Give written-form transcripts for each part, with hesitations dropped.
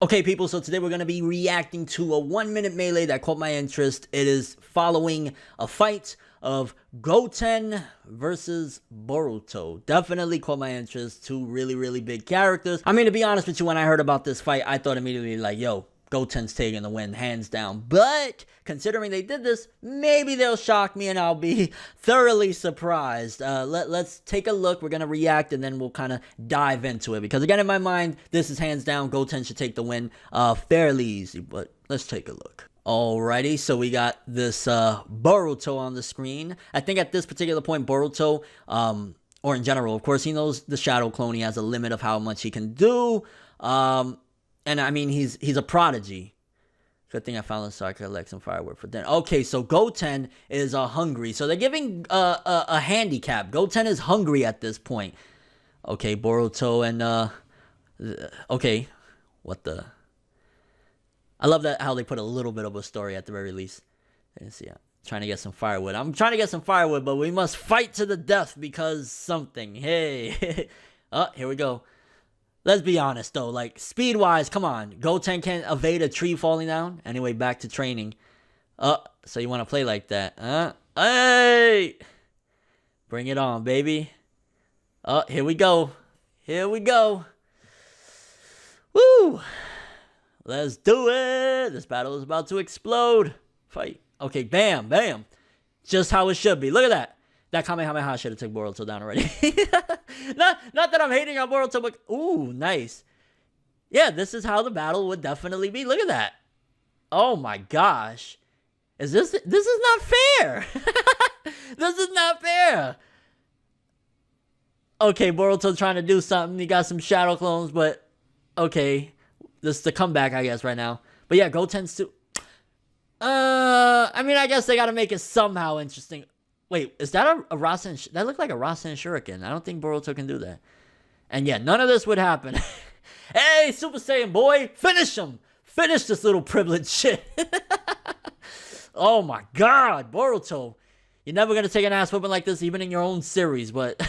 Okay, people, so today we're going to be reacting to a 1-minute melee that caught my interest. It is following a fight of Goten versus Boruto. Definitely caught my interest. Two really big characters. I mean, to be honest with you, when I heard about this fight, I thought immediately like, yo, Goten's taking the win, hands down. But considering they did this, maybe they'll shock me and I'll be thoroughly surprised. Let's take a look. We're going to react and then we'll kind of dive into it. Because again, in my mind, this is hands down. Goten should take the win fairly easy. But let's take a look. Alrighty, so we got this Boruto on the screen. I think at this particular point, Boruto, or in general, of course, he knows the Shadow Clone. He has a limit of how much he can do. And I mean, he's a prodigy. Good thing I found this so I could collect some firewood for dinner. Okay, so Goten is hungry. So they're giving a handicap. Goten is hungry at this point. Okay, Boruto and okay, what the? I love that how they put a little bit of a story at the very least. Let's see, trying to get some firewood. I'm trying to get some firewood, but we must fight to the death because something. Hey, oh, here we go. Let's be honest, though. Like, speed-wise, come on. Goten can't evade a tree falling down. Anyway, back to training. So you want to play like that, Hey! Bring it on, baby. Here we go. Here we go. Woo! Let's do it. This battle is about to explode. Fight. Okay, bam, bam. Just how it should be. Look at that. That Kamehameha should have took Boruto down already. not that I'm hating on Boruto, but ooh, nice. Yeah, this is how the battle would definitely be. Look at that. Oh my gosh. This is not fair. This is not fair. Okay, Boruto trying to do something. He got some shadow clones, but okay. This is the comeback, I guess, right now. But yeah, Goten's too. I mean, I guess they gotta make it somehow interesting. Wait, is that a Rasen? That looked like a Rasen Shuriken. I don't think Boruto can do that. And yeah, none of this would happen. Hey, Super Saiyan boy, finish him. Finish this little privileged shit. Oh my god, Boruto. You're never going to take an ass whooping like this, even in your own series, but...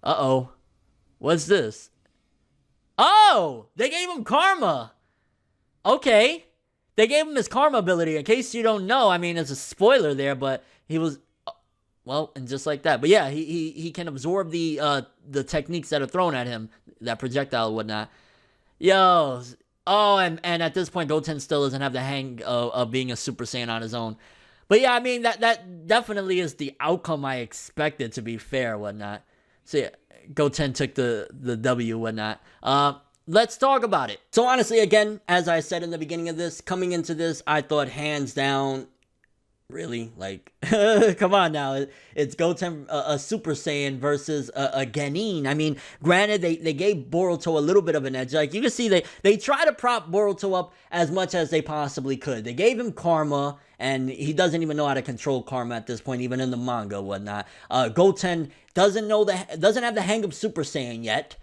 Uh-oh. What's this? Oh, they gave him karma. Okay. They gave him his karma ability. In case you don't know, I mean, it's a spoiler there, but he was, well, and just like that. But yeah, he can absorb the techniques that are thrown at him, that projectile and whatnot. Yo, oh, and at this point, Goten still doesn't have the hang of being a Super Saiyan on his own. But yeah, I mean, that definitely is the outcome I expected, to be fair, whatnot. So yeah, Goten took the W, whatnot. Let's talk about it. So honestly, again, as I said in the beginning of this, coming into this, I thought hands down, really, like, come on now. It's Goten, a Super Saiyan versus a Genin. I mean, granted, they gave Boruto a little bit of an edge. Like, you can see they try to prop Boruto up as much as they possibly could. They gave him karma, and he doesn't even know how to control karma at this point, even in the manga, whatnot. Goten doesn't have the hang of Super Saiyan yet.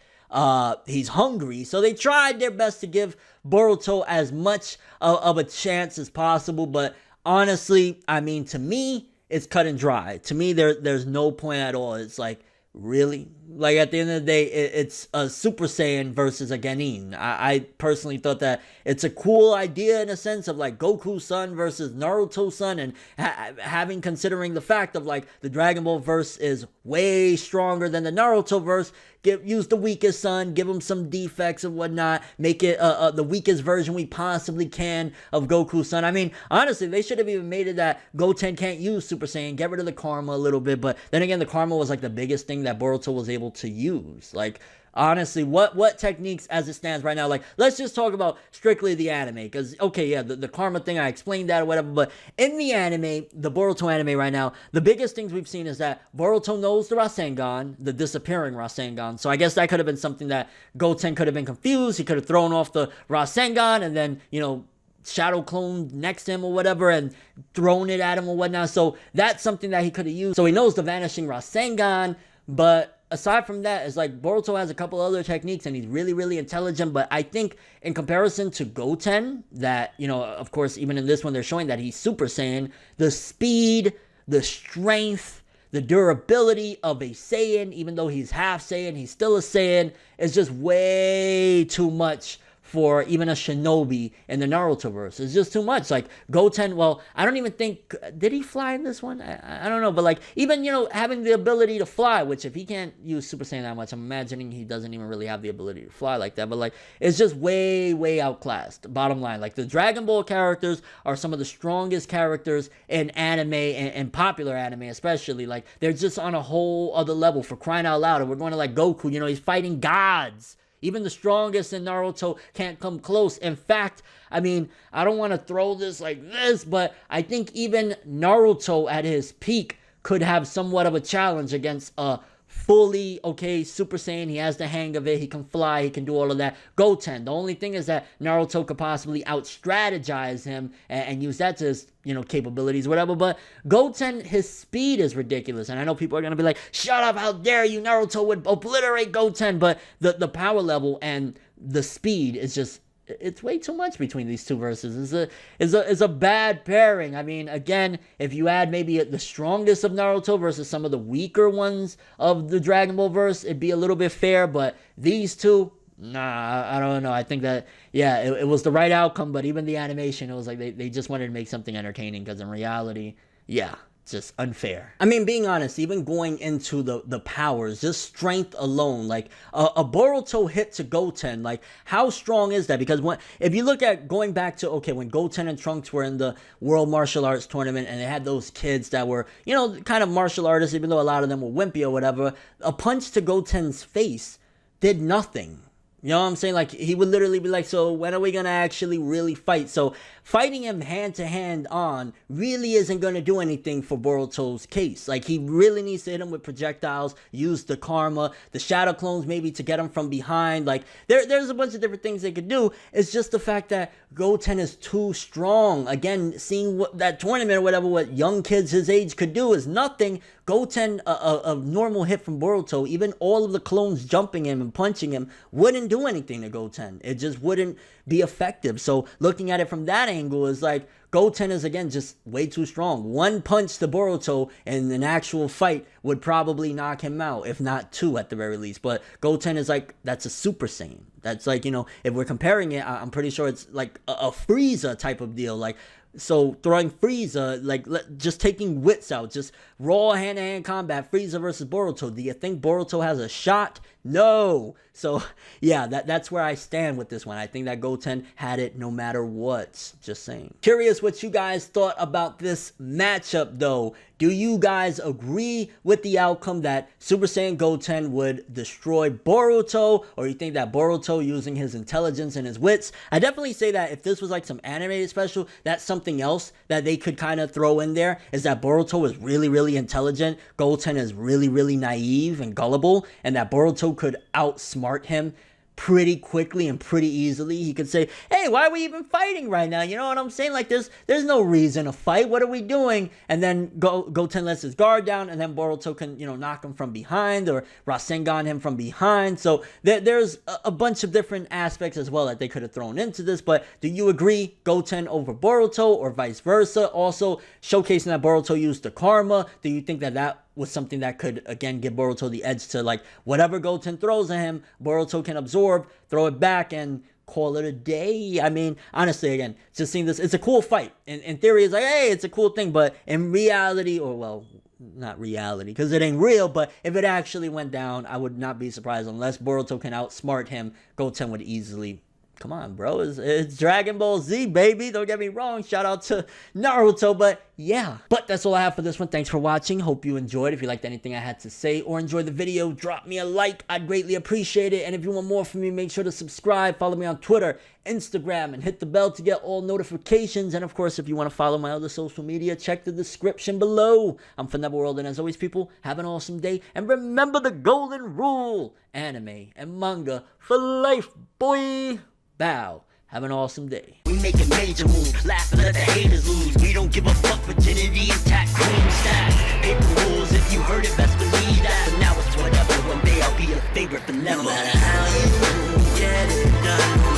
He's hungry, so they tried their best to give Boruto as much of a chance as possible, but honestly, I mean, to me, it's cut and dry. To me, there's no point at all. It's like, really? Like, at the end of the day, it's a Super Saiyan versus a Genin. I personally thought that it's a cool idea in a sense of, like, Goku's son versus Naruto's son, and considering the fact of, like, the Dragon Ball verse is way stronger than the Naruto verse. Use the weakest son, give him some defects and whatnot, make it the weakest version we possibly can of Goku's son. I mean, honestly, they should have even made it that Goten can't use Super Saiyan, get rid of the karma a little bit, but then again, the karma was like the biggest thing that Boruto was able to use. Like, honestly, what techniques as it stands right now, like, let's just talk about strictly the anime, because, okay, yeah, the karma thing, I explained that or whatever, but in the anime, the Boruto anime right now, the biggest things we've seen is that Boruto knows the Rasengan, the disappearing Rasengan, so I guess that could have been something that Goten could have been confused. He could have thrown off the Rasengan and then, you know, shadow clone next to him or whatever and thrown it at him or whatnot, so that's something that he could have used. So he knows the vanishing Rasengan, but aside from that, it's like Boruto has a couple other techniques and he's really intelligent, but I think in comparison to Goten, that, you know, of course, even in this one, they're showing that he's Super Saiyan, the speed, the strength, the durability of a Saiyan, even though he's half Saiyan, he's still a Saiyan, is just way too much for even a shinobi in the Naruto-verse. It's just too much. Like, Goten, well, I don't even think, did he fly in this one? I don't know, but like, even, you know, having the ability to fly, which if he can't use Super Saiyan that much, I'm imagining he doesn't even really have the ability to fly like that, but like, it's just way, way outclassed, bottom line. Like, the Dragon Ball characters are some of the strongest characters in anime, and popular anime especially. Like, they're just on a whole other level, for crying out loud. And we're going to like Goku, you know, he's fighting gods. Even the strongest in Naruto can't come close. In fact, I mean, I don't want to throw this like this, but I think even Naruto at his peak could have somewhat of a challenge against a fully, okay, Super Saiyan. He has the hang of it. He can fly. He can do all of that. Goten. The only thing is that Naruto could possibly out-strategize him and use that to his, you know, capabilities, whatever. But Goten, his speed is ridiculous. And I know people are going to be like, shut up, how dare you? Naruto would obliterate Goten. But the power level and the speed is just, it's way too much between these two verses. It's a bad pairing. I mean, again, if you add maybe the strongest of Naruto versus some of the weaker ones of the Dragon Ball verse, it'd be a little bit fair. But these two, nah, I don't know. I think that, yeah, it was the right outcome. But even the animation, it was like they just wanted to make something entertaining, because in reality, yeah, it's just unfair. I mean, being honest, even going into the powers, just strength alone, like a Boruto hit to Goten, like how strong is that? Because if you look at going back to, okay, when Goten and Trunks were in the World Martial Arts Tournament and they had those kids that were, you know, kind of martial artists, even though a lot of them were wimpy or whatever, a punch to Goten's face did nothing. You know what I'm saying? Like, he would literally be like, so when are we going to actually really fight? So fighting him hand to hand on really isn't going to do anything for Boruto's case. Like, he really needs to hit him with projectiles, use the karma, the shadow clones maybe to get him from behind. Like, there's a bunch of different things they could do. It's just the fact that Goten is too strong. Again, seeing what that tournament or whatever, what young kids his age could do is nothing. Goten, a normal hit from Boruto, even all of the clones jumping him and punching him, wouldn't do anything to Goten. It just wouldn't be effective. So looking at it from that angle is like, Goten is, again, just way too strong. One punch to Boruto in an actual fight would probably knock him out, if not two at the very least. But Goten is like, that's a Super Saiyan. That's like, you know, if we're comparing it, I'm pretty sure it's like a Frieza type of deal. Like, so throwing Frieza, like just taking wits out, just raw hand-to-hand combat, Frieza versus Boruto. Do you think Boruto has a shot? No. So yeah, that's where I stand with this one. I think that Goten had it no matter what. Just saying. Curious what you guys thought about this matchup though. Do you guys agree with the outcome that Super Saiyan Goten would destroy Boruto? Or you think that Boruto, using his intelligence and his wits? I definitely say that if this was like some animated special, that's something else that they could kind of throw in there, is that Boruto is really, really intelligent, Goten is really, really naive and gullible, and that Boruto could outsmart him pretty quickly and pretty easily. He could say, hey, why are we even fighting right now? You know what I'm saying? Like, there's no reason to fight. What are we doing? And then Goten lets his guard down, and then Boruto can, you know, knock him from behind or Rasengan him from behind. So there's a bunch of different aspects as well that they could have thrown into this. But do you agree Goten over Boruto or vice versa? Also showcasing that Boruto used the karma. Do you think that was something that could, again, give Boruto the edge to, like, whatever Goten throws at him, Boruto can absorb, throw it back, and call it a day? I mean, honestly, again, just seeing this, it's a cool fight. In theory, it's like, hey, it's a cool thing, but in reality, or, well, not reality, because it ain't real, but if it actually went down, I would not be surprised. Unless Boruto can outsmart him, Goten would easily... Come on, bro. It's Dragon Ball Z, baby. Don't get me wrong. Shout out to Naruto. But yeah. But that's all I have for this one. Thanks for watching. Hope you enjoyed. If you liked anything I had to say or enjoyed the video, drop me a like. I'd greatly appreciate it. And if you want more from me, make sure to subscribe. Follow me on Twitter, Instagram, and hit the bell to get all notifications. And of course, if you want to follow my other social media, check the description below. I'm ForneverWorld. And as always, people, have an awesome day. And remember the golden rule. Anime and manga for life, boy. Bow. Have an awesome day. We make a major move, laugh and let the haters lose. We don't give a fuck, virginity intact, clean stack. Paper rules, if you heard it, best believe that. But now it's whatever, one day I'll be your favorite, but never. No matter how you get it done.